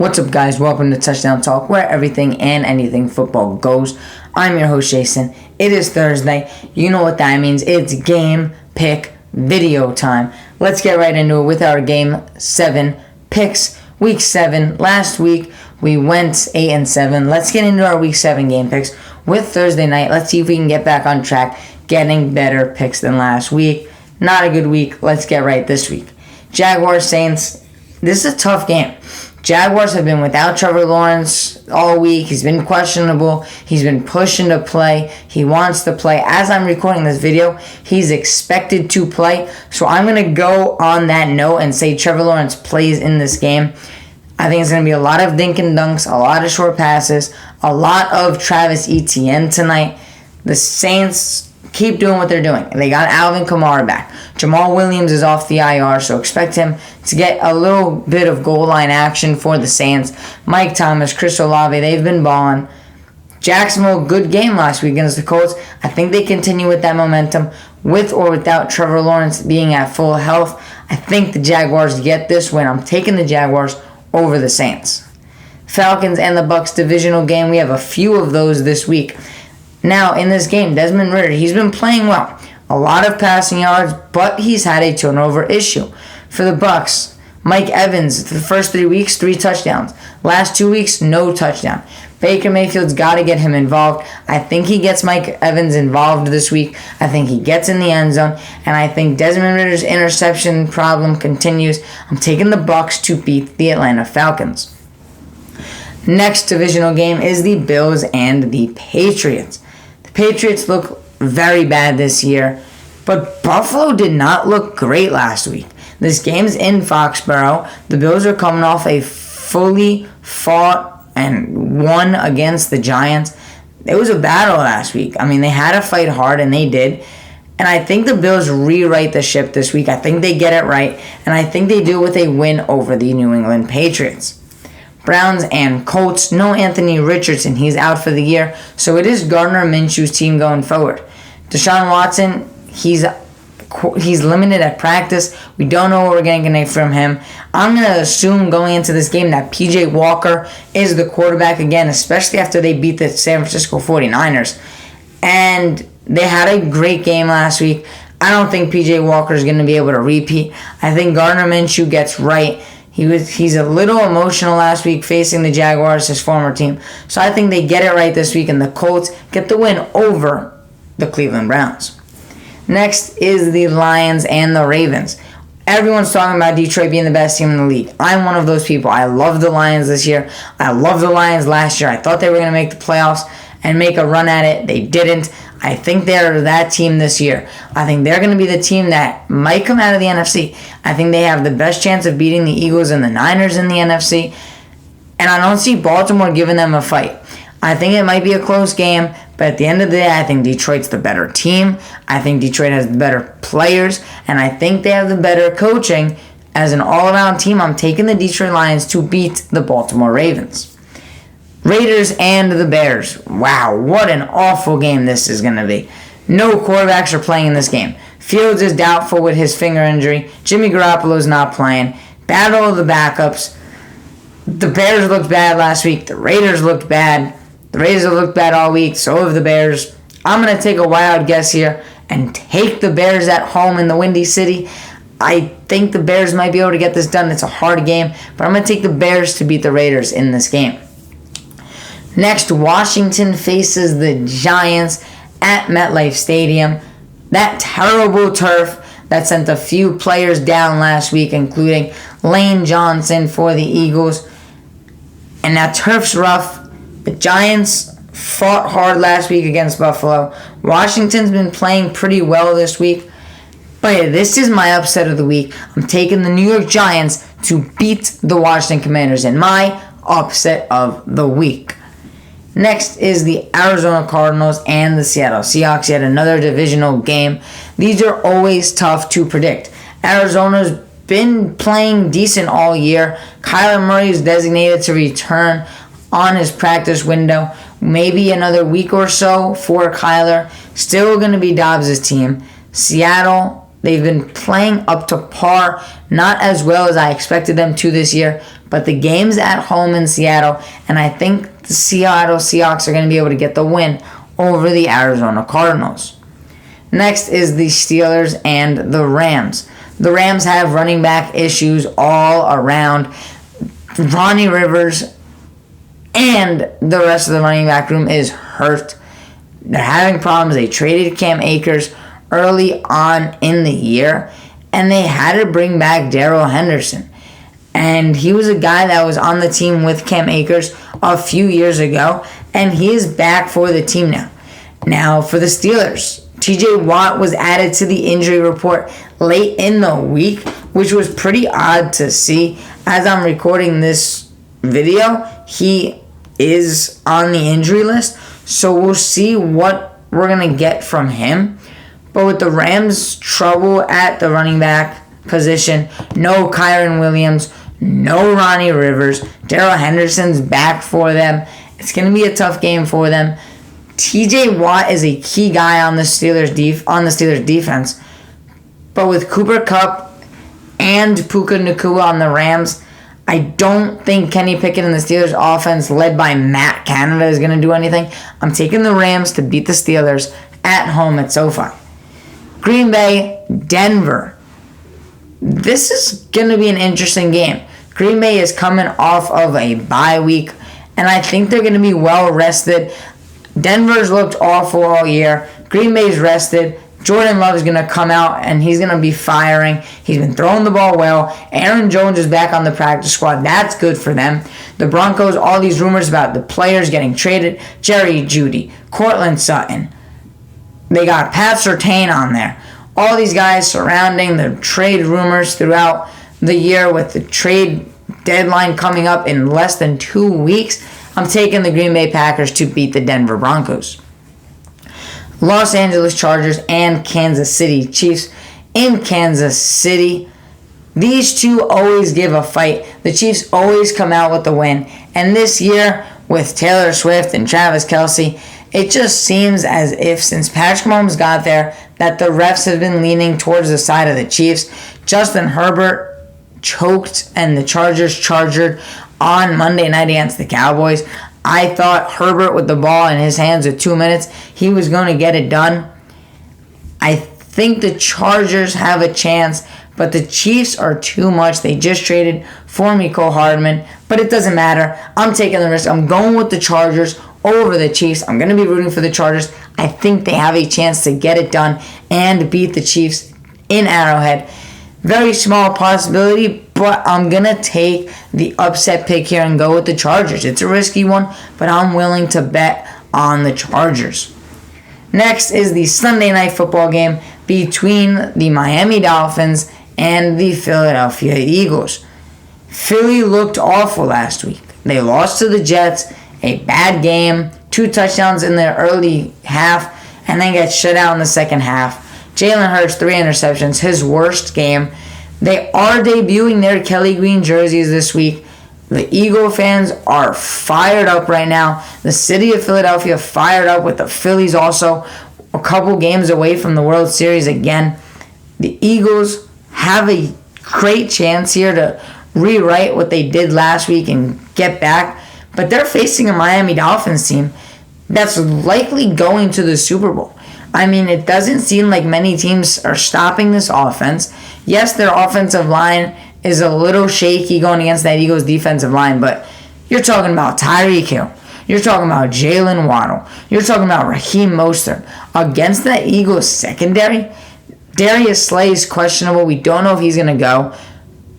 What's up, guys? Welcome to Touchdown Talk, where everything and anything football goes. I'm your host, Jason. It is Thursday. You know what that means. It's game pick video time. Let's get right into it with our Game 7 picks. Week 7. Last week, we went 8-7. Let's get into our Week 7 game picks with Thursday night. Let's see if we can get back on track, getting better picks than last week. Not a good week. Let's get right this week. Jaguars, Saints. This is a tough game. Jaguars have been without Trevor Lawrence all week. He's been questionable. He's been pushing to play. He wants to play. As I'm recording this video, he's expected to play. So I'm going to go on that note and say Trevor Lawrence plays in this game. I think it's going to be a lot of dink and dunks, a lot of short passes, a lot of Travis Etienne tonight. The Saints keep doing what they're doing. They got Alvin Kamara back. Jamal Williams is off the IR, so expect him to get a little bit of goal line action for the Saints. Mike Thomas, Chris Olave, they've been balling. Jacksonville, good game last week against the Colts. I think they continue with that momentum with or without Trevor Lawrence being at full health. I think the Jaguars get this win. I'm taking the Jaguars over the Saints. Falcons and the Bucs divisional game. We have a few of those this week. Now, in this game, Desmond Ridder, he's been playing well. A lot of passing yards, but he's had a turnover issue. For the Bucs, Mike Evans, the first 3 weeks, 3 touchdowns. Last 2 weeks, no touchdown. Baker Mayfield's got to get him involved. I think he gets Mike Evans involved this week. I think he gets in the end zone. And I think Desmond Ridder's interception problem continues. I'm taking the Bucs to beat the Atlanta Falcons. Next divisional game is the Bills and the Patriots. Patriots look very bad this year, but Buffalo did not look great last week. This game's in Foxborough. The Bills are coming off a fully fought and won against the Giants. It was a battle last week. I mean, they had to fight hard, and they did. And I think the Bills rewrite the ship this week. I think they get it right, and I think they do with a win over the New England Patriots. Browns and Colts, no Anthony Richardson. He's out for the year. So it is Gardner Minshew's team going forward. Deshaun Watson, he's limited at practice. We don't know what we're going to get from him. I'm going to assume going into this game that P.J. Walker is the quarterback again, especially after they beat the San Francisco 49ers. And they had a great game last week. I don't think P.J. Walker is going to be able to repeat. I think Gardner Minshew gets right. He's a little emotional last week facing the Jaguars, his former team. So I think they get it right this week, and the Colts get the win over the Cleveland Browns. Next is the Lions and the Ravens. Everyone's talking about Detroit being the best team in the league. I'm one of those people. I love the Lions this year. I love the Lions last year. I thought they were going to make the playoffs and make a run at it. They didn't. I think they're that team this year. I think they're going to be the team that might come out of the NFC. I think they have the best chance of beating the Eagles and the Niners in the NFC. And I don't see Baltimore giving them a fight. I think it might be a close game, but at the end of the day, I think Detroit's the better team. I think Detroit has the better players, and I think they have the better coaching. As an all-around team, I'm taking the Detroit Lions to beat the Baltimore Ravens. Raiders and the Bears. Wow, what an awful game this is going to be. No quarterbacks are playing in this game. Fields is doubtful with his finger injury. Jimmy Garoppolo's not playing. Battle of the backups. The Bears looked bad last week. The Raiders looked bad. The Raiders have looked bad all week. So have the Bears. I'm going to take a wild guess here and take the Bears at home in the Windy City. I think the Bears might be able to get this done. It's a hard game, but I'm going to take the Bears to beat the Raiders in this game. Next, Washington faces the Giants at MetLife Stadium. That terrible turf that sent a few players down last week, including Lane Johnson for the Eagles. And that turf's rough. The Giants fought hard last week against Buffalo. Washington's been playing pretty well this week. But yeah, this is my upset of the week. I'm taking the New York Giants to beat the Washington Commanders in my upset of the week. Next is the Arizona Cardinals and the Seattle Seahawks. Yet another divisional game. These are always tough to predict. Arizona's been playing decent all year. Kyler Murray is designated to return on his practice window. Maybe another week or so for Kyler. Still going to be Dobbs' team. Seattle, They've been playing up to par, not as well as I expected them to this year, but the game's at home in Seattle, and I think the Seattle Seahawks are going to be able to get the win over the Arizona Cardinals. Next is the Steelers and the Rams. The Rams have running back issues all around. Ronnie Rivers and the rest of the running back room is hurt. They're having problems. They traded Cam Akers early on in the year, and they had to bring back Darrell Henderson. And he was a guy that was on the team with Cam Akers a few years ago, and he is back for the team now. Now, for the Steelers, TJ Watt was added to the injury report late in the week, which was pretty odd to see. As I'm recording this video, he is on the injury list, so we'll see what we're going to get from him. But with the Rams' trouble at the running back position, no Kyren Williams, no Ronnie Rivers, Darrell Henderson's back for them. It's going to be a tough game for them. TJ Watt is a key guy on the Steelers defense. But with Cooper Kupp and Puka Nacua on the Rams, I don't think Kenny Pickett and the Steelers offense led by Matt Canada is going to do anything. I'm taking the Rams to beat the Steelers at home at SoFi. Green Bay, Denver. This is going to be an interesting game. Green Bay is coming off of a bye week, and I think they're going to be well rested. Denver's looked awful all year. Green Bay's rested. Jordan Love is going to come out, and he's going to be firing. He's been throwing the ball well. Aaron Jones is back on the practice squad. That's good for them. The Broncos, all these rumors about the players getting traded. Jerry Jeudy, Cortland Sutton. They got Pat Surtain on there. All these guys surrounding the trade rumors throughout the year with the trade deadline coming up in less than 2 weeks. I'm taking the Green Bay Packers to beat the Denver Broncos. Los Angeles Chargers and Kansas City Chiefs in Kansas City. These two always give a fight. The Chiefs always come out with the win. And this year, with Taylor Swift and Travis Kelce, it just seems as if since Patrick Mahomes got there that the refs have been leaning towards the side of the Chiefs. Justin Herbert choked and the Chargers charged on Monday night against the Cowboys. I thought Herbert with the ball in his hands with 2 minutes, he was going to get it done. I think the Chargers have a chance, but the Chiefs are too much. They just traded for Mecole Hardman, but it doesn't matter. I'm taking the risk. I'm going with the Chargers over the Chiefs. I'm going to be rooting for the Chargers. I think they have a chance to get it done and beat the Chiefs in Arrowhead. Very small possibility, but I'm going to take the upset pick here and go with the Chargers. It's a risky one, but I'm willing to bet on the Chargers. Next is the Sunday night football game between the Miami Dolphins and the Philadelphia Eagles. Philly looked awful last week. They lost to the Jets, a bad game, 2 touchdowns in the early half, and then got shut out in the second half. Jalen Hurts, 3 interceptions, his worst game. They are debuting their Kelly Green jerseys this week. The Eagle fans are fired up right now. The city of Philadelphia fired up with the Phillies also. A couple games away from the World Series again. The Eagles have a great chance here to rewrite what they did last week and get back. But they're facing a Miami Dolphins team that's likely going to the Super Bowl. I mean, it doesn't seem like many teams are stopping this offense. Yes, their offensive line is a little shaky going against that Eagles defensive line, but you're talking about Tyreek Hill. You're talking about Jalen Waddle. You're talking about Raheem Mostert. Against that Eagles secondary, Darius Slay is questionable. We don't know if he's going to go.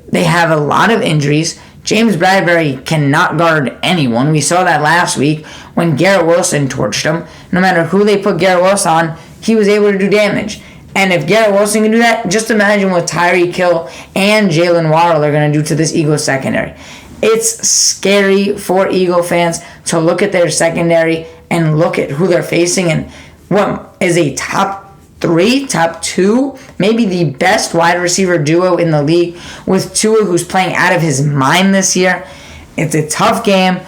They have a lot of injuries. James Bradbury cannot guard anyone. We saw that last week when Garrett Wilson torched him. No matter who they put Garrett Wilson on, he was able to do damage. And if Garrett Wilson can do that, just imagine what Tyreek Hill and Jalen Waddle are going to do to this Eagles secondary. It's scary for Eagle fans to look at their secondary and look at who they're facing and what is a top 3, top 2, maybe the best wide receiver duo in the league with Tua, who's playing out of his mind this year. It's a tough game.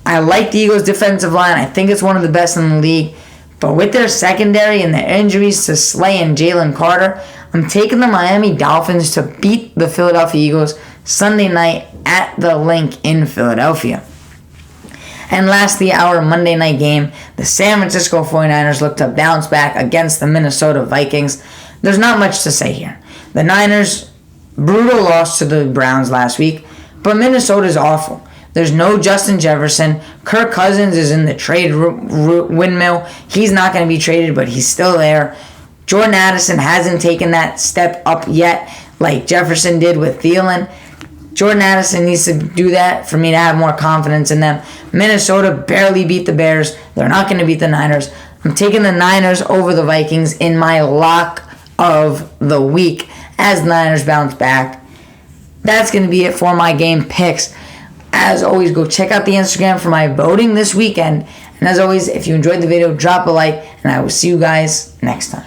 I like the Eagles' defensive line. I think it's one of the best in the league. But with their secondary and their injuries to Slay and Jalen Carter, I'm taking the Miami Dolphins to beat the Philadelphia Eagles Sunday night at the Link in Philadelphia. And lastly, our Monday night game, the San Francisco 49ers look to bounce back against the Minnesota Vikings. There's not much to say here. The Niners, brutal loss to the Browns last week, but Minnesota's awful. There's no Justin Jefferson. Kirk Cousins is in the trade windmill. He's not going to be traded, but he's still there. Jordan Addison hasn't taken that step up yet like Jefferson did with Thielen. Jordan Addison needs to do that for me to have more confidence in them. Minnesota barely beat the Bears. They're not going to beat the Niners. I'm taking the Niners over the Vikings in my lock of the week as the Niners bounce back. That's going to be it for my game picks. As always, go check out the Instagram for my voting this weekend. And as always, if you enjoyed the video, drop a like, and I will see you guys next time.